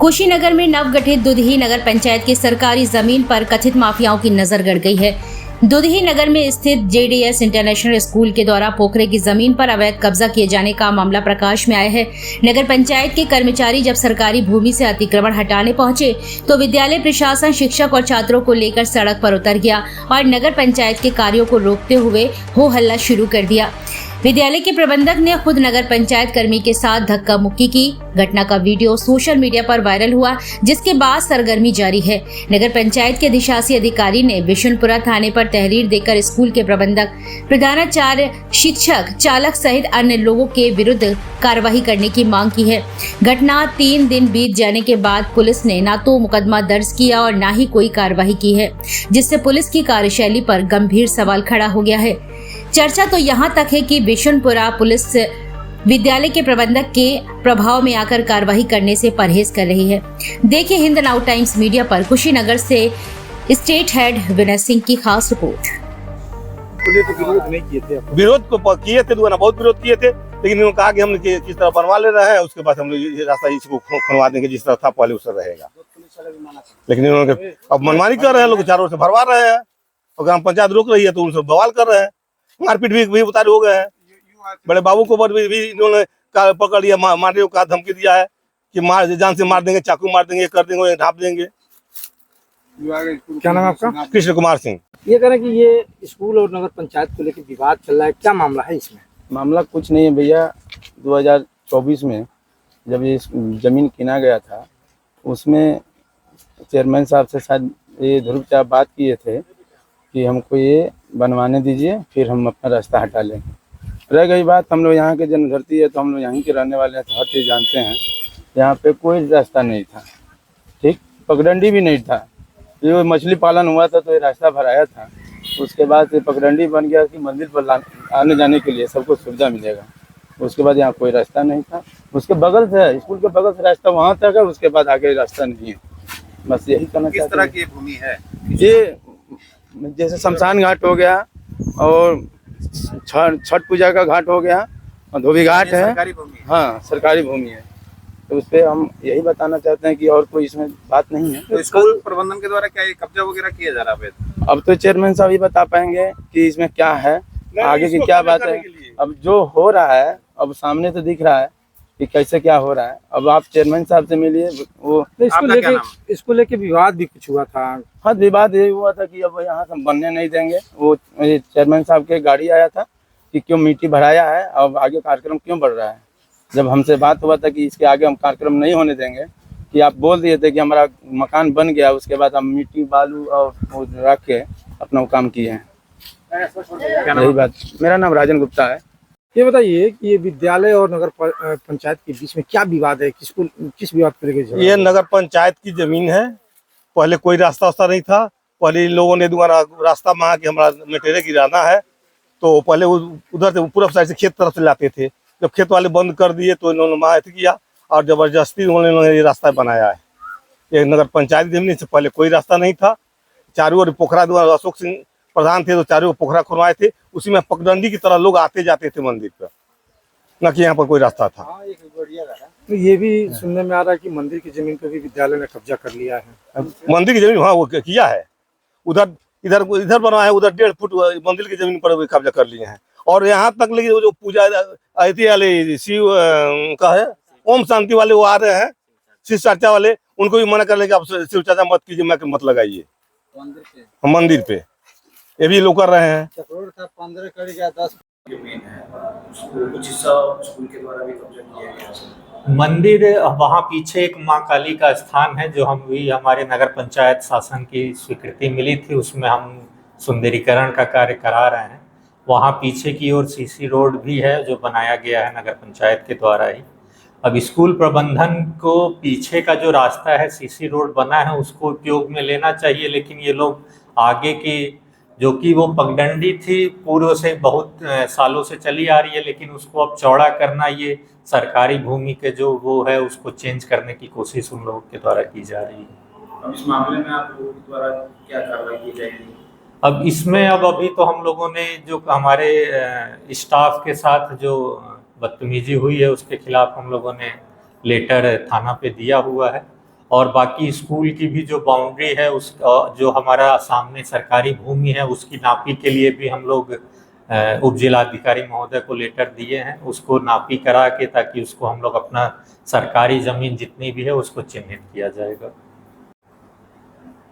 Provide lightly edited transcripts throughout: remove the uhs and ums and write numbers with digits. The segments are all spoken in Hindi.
कुशीनगर में नवगठित दुधही नगर पंचायत की सरकारी जमीन पर कथित माफियाओं की नजर गड़ गई है। दुधही नगर में स्थित जेडीएस इंटरनेशनल स्कूल के द्वारा पोखरे की जमीन पर अवैध कब्जा किए जाने का मामला प्रकाश में आया है। नगर पंचायत के कर्मचारी जब सरकारी भूमि से अतिक्रमण हटाने पहुंचे तो विद्यालय प्रशासन शिक्षक और छात्रों को लेकर सड़क पर उतर गया और नगर पंचायत के कार्यों को रोकते हुए हो हल्ला शुरू कर दिया। विद्यालय के प्रबंधक ने खुद नगर पंचायत कर्मी के साथ धक्का मुक्की की। घटना का वीडियो सोशल मीडिया पर वायरल हुआ, जिसके बाद सरगर्मी जारी है। नगर पंचायत के अधिशासी अधिकारी ने बिशुनपुरा थाने पर तहरीर देकर स्कूल के प्रबंधक, प्रधानाचार्य, शिक्षक, चालक सहित अन्य लोगों के विरुद्ध कार्रवाई करने की मांग की है। घटना 3 दिन बीत जाने के बाद पुलिस ने न तो मुकदमा दर्ज किया और न ही कोई कार्रवाई की है, जिससे पुलिस की कार्यशैली पर गंभीर सवाल खड़ा हो गया है। चर्चा तो यहाँ तक है कि बिशुनपुरा पुलिस विद्यालय के प्रबंधक के प्रभाव में आकर कार्रवाई करने से परहेज कर रही है। देखिए हिंद नाउ टाइम्स मीडिया पर कुशीनगर से स्टेट हेड विनय सिंह की खास रिपोर्ट। विरोध नहीं किए थे, विरोध को किए थे, बहुत विरोध किए थे, लेकिन उन्होंने कहा कि हम किस तरह बनवा ले रहे हैं, उसके बाद हम ये रास्ता इसको खुलवा देंगे जिस तरह था पहले उस तरह रहेगा। लेकिन इन्होंने अब मनमानी कर रहे हैं, लोग चारों से भरवा रहे हैं और ग्राम पंचायत रोक रही है तो उनसे बवाल कर रहे हैं। मारपीट भी उतारे हो गए हैं। बड़े बाबू को भी इन्होंने पकड़ लिया, मारने का धमकी दिया है कि जान से मार देंगे, चाकू मार देंगे, कर देंगे, ढाप देंगे। क्या नाम है आपका? कृष्ण कुमार सिंह। ये कह रहे हैं कि ये स्कूल और नगर पंचायत को लेकर विवाद चल रहा है, क्या मामला है इसमें? मामला कुछ नहीं है भैया। 2024 में जब ये जमीन किना गया था, उसमें चेयरमैन साहब से शायद ये ध्रुव साहब बात किए थे कि हमको ये बनवाने दीजिए, फिर हम अपना रास्ता हटा लेंगे। रह गई बात, हम लोग यहाँ के जन्मधरती है तो हम लोग यहीं के रहने वाले हैं, तो हर चीज़ जानते हैं। यहाँ पे कोई रास्ता नहीं था, ठीक, पगडंडी भी नहीं था। ये मछली पालन हुआ था तो ये रास्ता भराया था, उसके बाद से पगडंडी बन गया कि मंदिर पर आने जाने के लिए सबको सुविधा मिलेगा। उसके बाद यहाँ कोई रास्ता नहीं था। उसके बगल से, स्कूल के बगल से रास्ता वहाँ तक है, उसके बाद आगे रास्ता नहीं है। बस यही कहना चाहते हैं। किस तरह की भूमि है ये? जैसे शमशान घाट हो गया और छठ पूजा का घाट हो गया और धोबी घाट है। सरकारी भूमि? हाँ, सरकारी भूमि है। तो उस पर हम यही बताना चाहते हैं कि और कोई इसमें बात नहीं है। तो स्कूल प्रबंधन के द्वारा क्या ये कब्जा वगैरह किया जा रहा है? अब तो चेयरमैन साहब ही बता पाएंगे कि इसमें क्या है, आगे की क्या बात है। अब जो हो रहा है, अब सामने तो दिख रहा है कि कैसे क्या हो रहा है। अब आप चेयरमैन साहब से मिलिए। वो इसको लेके विवाद भी कुछ हुआ था। हाँ, विवाद यही हुआ था कि अब यहाँ से बनने नहीं देंगे। वो चेयरमैन साहब के गाड़ी आया था कि क्यों मिट्टी भराया है, अब आगे कार्यक्रम क्यों बढ़ रहा है। जब हमसे बात हुआ था कि इसके आगे हम कार्यक्रम नहीं होने देंगे, कि आप बोल दिए थे कि हमारा मकान बन गया, उसके बाद हम मिट्टी बालू और वो रख के अपना काम किए हैं। यही बात। मेरा नाम राजन गुप्ता है। ये बताइए कि ये विद्यालय और नगर पंचायत के बीच में क्या विवाद है, किस विवाद को लेकर? ये नगर पंचायत की जमीन है। पहले कोई रास्ता नहीं था। पहले इन लोगों ने दोबारा रास्ता मांगा कि हमारा मटेरियल गिराना है, तो पहले उधर से पूर्व साइड से खेत तरफ से लाते थे। जब खेत वाले बंद कर दिए तो इन्होंने मांग किया और जबरदस्ती उन्होंने ये रास्ता बनाया है। ये नगर पंचायत जमीन से पहले कोई रास्ता नहीं था। चारों ओर पोखरा, द्वारा अशोक सिंह प्रधान थे तो चारों पोखरा खुलवाए थे, उसी में पगडंडी की तरह लोग आते जाते थे मंदिर पर, न कि यहाँ पर कोई रास्ता था। तो ये भी सुनने में आ रहा है कि मंदिर की जमीन पर भी विद्यालय ने कब्जा कर लिया है। मंदिर की जमीन, हाँ, वो किया है। उधर इधर बना है, उधर 1.5 फुट मंदिर की जमीन पर कब्जा कर लिए हैं। और यहाँ तक लेकिन जो पूजा आती वाले शिव का है, ओम शांति वाले वो आ रहे हैं, शिव चर्चा वाले, उनको भी मना कर ले कि आप शिव चर्चा मत कीजिए, मैं मत लगाइए मंदिर पे। ये भी लोग कर रहे हैं। 15 कड़ी या 10 जमीन है, कुछ हिस्सा स्कूल के द्वारा भी कब्जा किया गया। मंदिर वहाँ पीछे एक माँ काली का स्थान है, जो हम भी हमारे नगर पंचायत शासन की स्वीकृति मिली थी, उसमें हम सुंदरीकरण का कार्य करा रहे हैं। वहाँ पीछे की ओर सीसी रोड भी है जो बनाया गया है नगर पंचायत के द्वारा ही। अब स्कूल प्रबंधन को पीछे का जो रास्ता है, सीसी रोड बना है, उसको उपयोग में लेना चाहिए, लेकिन ये लोग आगे की जो कि वो पगडंडी थी पूर्व से बहुत सालों से चली आ रही है, लेकिन उसको अब चौड़ा करना, ये सरकारी भूमि के जो वो है उसको चेंज करने की कोशिश उन लोगों के द्वारा की जा रही है। अब इस मामले में आप लोगों के द्वारा क्या कार्रवाई की जाएगी? अब इसमें अभी तो हम लोगों ने जो हमारे स्टाफ के साथ जो बदतमीजी हुई है उसके खिलाफ हम लोगों ने लेटर थाना पे दिया हुआ है और बाकी स्कूल की भी जो बाउंड्री है उस जो हमारा सामने सरकारी भूमि है उसकी नापी के लिए भी हम लोग उप जिलाधिकारी महोदय को लेटर दिए हैं, उसको नापी करा के ताकि उसको हम लोग अपना सरकारी जमीन जितनी भी है उसको चिन्हित किया जाएगा।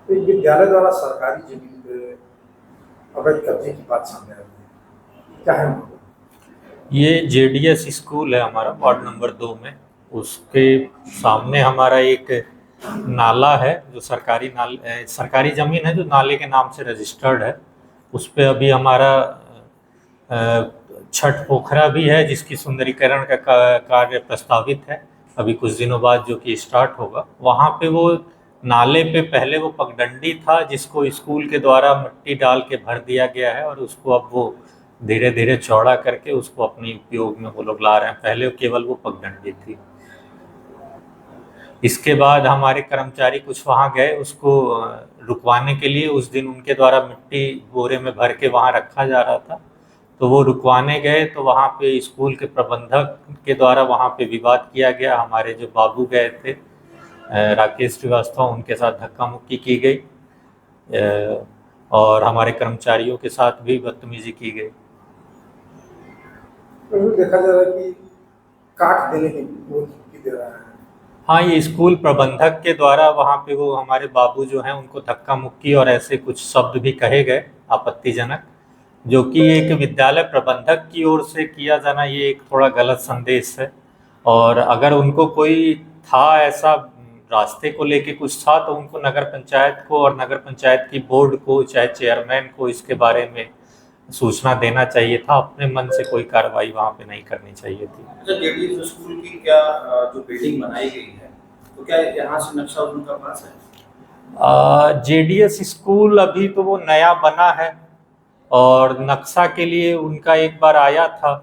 तो एक विद्यालय द्वारा सरकारी जमीन पे अवैध कब्जे की बात सामने आई है, क्या है मामला? ये जेडीएस स्कूल है हमारा वार्ड नंबर 2 में, उसके सामने हमारा एक नाला है जो सरकारी ज़मीन है जो नाले के नाम से रजिस्टर्ड है। उस पे अभी हमारा छठ पोखरा भी है जिसकी सुंदरीकरण का कार्य प्रस्तावित है अभी कुछ दिनों बाद जो कि स्टार्ट होगा। वहाँ पे वो नाले पे पहले वो पगडंडी था जिसको स्कूल के द्वारा मिट्टी डाल के भर दिया गया है और उसको अब वो धीरे धीरे चौड़ा करके उसको अपने उपयोग में वो लोग ला रहे हैं। पहले केवल वो पगडंडी थी। इसके बाद हमारे कर्मचारी कुछ वहाँ गए उसको रुकवाने के लिए। उस दिन उनके द्वारा मिट्टी बोरे में भर के वहाँ रखा जा रहा था, तो वो रुकवाने गए तो वहाँ पे स्कूल के प्रबंधक के द्वारा वहाँ पे विवाद किया गया। हमारे जो बाबू गए थे राकेश श्रीवास्तव, उनके साथ धक्का मुक्की की गई और हमारे कर्मचारियों के साथ भी बदतमीजी की गई। तो देखा जा रहा है कि काट देने की वो धमकी दे रहा है। हाँ, ये स्कूल प्रबंधक के द्वारा वहाँ पे वो हमारे बाबू जो हैं उनको धक्का मुक्की और ऐसे कुछ शब्द भी कहे गए आपत्तिजनक, जो कि एक विद्यालय प्रबंधक की ओर से किया जाना ये एक थोड़ा गलत संदेश है। और अगर उनको कोई था ऐसा रास्ते को लेके कुछ था तो उनको नगर पंचायत को और नगर पंचायत की बोर्ड को चाहे चेयरमैन को इसके बारे में सूचना देना चाहिए था। अपने मन से कोई कार्रवाई वहाँ पे नहीं करनी चाहिए थी। अच्छा, जेडीएस स्कूल की क्या जो बिल्डिंग बनाई गई है तो क्या यहाँ से नक्शा उनका पास है? जेडीएस स्कूल अभी तो वो नया बना है और नक्शा के लिए उनका एक बार आया था।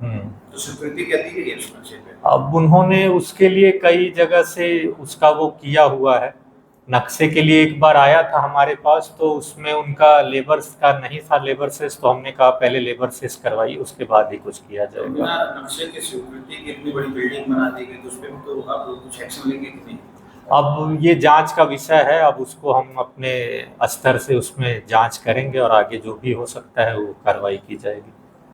तो स्वीकृति क्या दी गई है उस नक्शे पे? अब उन्होंने उसके लिए कई जगह से उसका वो किया हुआ है। नक्शे के लिए एक बार आया था हमारे पास तो उसमें उनका लेबर्स का नहीं था लेबर सेस, तो हमने कहा पहले लेबर सेस करवाइए उसके बाद ही कुछ किया जाएगा। बिना नक्शे की स्वीकृति की इतनी बड़ी बिल्डिंग बना दी गई तो उस पे तो आप लोग कुछ एक्शन लेंगे कि नहीं? अब ये जांच का विषय है, अब उसको हम अपने स्तर से उसमें जांच करेंगे और आगे जो भी हो सकता है वो कार्रवाई की जाएगी।